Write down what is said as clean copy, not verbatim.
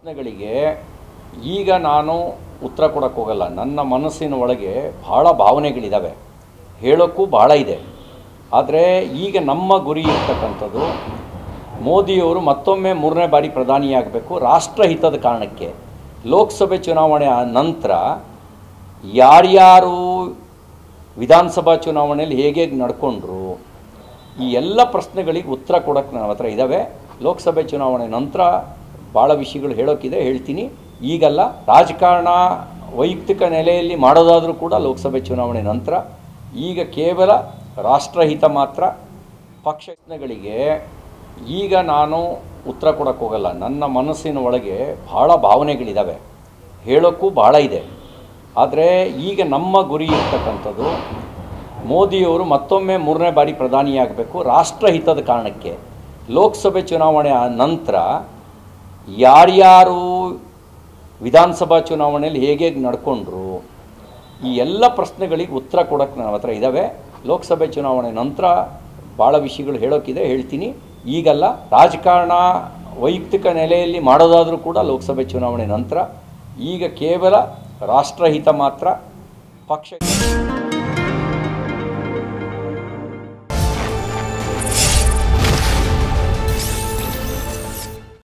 ಪ್ರಶ್ನೆಗಳಿಗೆ ಈಗ ನಾನು ಉತ್ತರ ಕೊಡಕ್ಕೆ ಹೋಗಲ್ಲ. ನನ್ನ ಮನಸ್ಸಿನ ಒಳಗೆ ಭಾಳ ಭಾವನೆಗಳಿದ್ದಾವೆ, ಹೇಳೋಕ್ಕೂ ಭಾಳ ಇದೆ. ಆದರೆ ಈಗ ನಮ್ಮ ಗುರಿ ಇರ್ತಕ್ಕಂಥದ್ದು ಮೋದಿಯವರು ಮತ್ತೊಮ್ಮೆ 3ನೇ ಬಾರಿ ಪ್ರಧಾನಿಯಾಗಬೇಕು ರಾಷ್ಟ್ರಹಿತದ ಕಾರಣಕ್ಕೆ. ಲೋಕಸಭೆ ಚುನಾವಣೆ ನಂತರ ಯಾರ್ಯಾರು ವಿಧಾನಸಭಾ ಚುನಾವಣೆಯಲ್ಲಿ ಹೇಗೆ ನಡ್ಕೊಂಡ್ರು, ಈ ಎಲ್ಲ ಪ್ರಶ್ನೆಗಳಿಗೆ ಉತ್ತರ ಕೊಡೋಕ್ಕೆ ನನ್ನ ಹತ್ರ ಇದ್ದಾವೆ. ಲೋಕಸಭೆ ಚುನಾವಣೆ ನಂತರ ಭಾಳ ವಿಷಯಗಳು ಹೇಳೋಕ್ಕಿದೆ, ಹೇಳ್ತೀನಿ. ಈಗಲ್ಲ, ರಾಜಕಾರಣ ವೈಯಕ್ತಿಕ ನೆಲೆಯಲ್ಲಿ ಮಾಡೋದಾದರೂ ಕೂಡ ಲೋಕಸಭೆ ಚುನಾವಣೆ ನಂತರ. ಈಗ ಕೇವಲ ರಾಷ್ಟ್ರಹಿತ ಮಾತ್ರ. ಪಕ್ಷಗಳಿಗೆ ಈಗ ನಾನು ಉತ್ತರ ಕೊಡಕ್ಕೆ ಹೋಗಲ್ಲ. ನನ್ನ ಮನಸ್ಸಿನ ಒಳಗೆ ಭಾಳ ಭಾವನೆಗಳಿದ್ದಾವೆ, ಹೇಳೋಕ್ಕೂ ಭಾಳ ಇದೆ. ಆದರೆ ಈಗ ನಮ್ಮ ಗುರಿ ಇರ್ತಕ್ಕಂಥದ್ದು ಮೋದಿಯವರು ಮತ್ತೊಮ್ಮೆ 3ನೇ ಬಾರಿ ಪ್ರಧಾನಿಯಾಗಬೇಕು ರಾಷ್ಟ್ರಹಿತದ ಕಾರಣಕ್ಕೆ. ಲೋಕಸಭೆ ಚುನಾವಣೆ ನಂತರ ಯಾರ್ಯಾರು ವಿಧಾನಸಭಾ ಚುನಾವಣೆಯಲ್ಲಿ ಹೇಗೆ ನಡ್ಕೊಂಡ್ರು, ಈ ಎಲ್ಲ ಪ್ರಶ್ನೆಗಳಿಗೆ ಉತ್ತರ ಕೊಡೋಕ್ಕೆ ನನ್ನ ಹತ್ರ ಇದ್ದಾವೆ. ಲೋಕಸಭೆ ಚುನಾವಣೆ ನಂತರ ಭಾಳ ವಿಷಯಗಳು ಹೇಳೋಕ್ಕಿದೆ, ಹೇಳ್ತೀನಿ. ಈಗಲ್ಲ, ರಾಜಕಾರಣ ವೈಯಕ್ತಿಕ ನೆಲೆಯಲ್ಲಿ ಮಾಡೋದಾದರೂ ಕೂಡ ಲೋಕಸಭೆ ಚುನಾವಣೆ ನಂತರ. ಈಗ ಕೇವಲ ರಾಷ್ಟ್ರಹಿತ ಮಾತ್ರ. ಪಕ್ಷ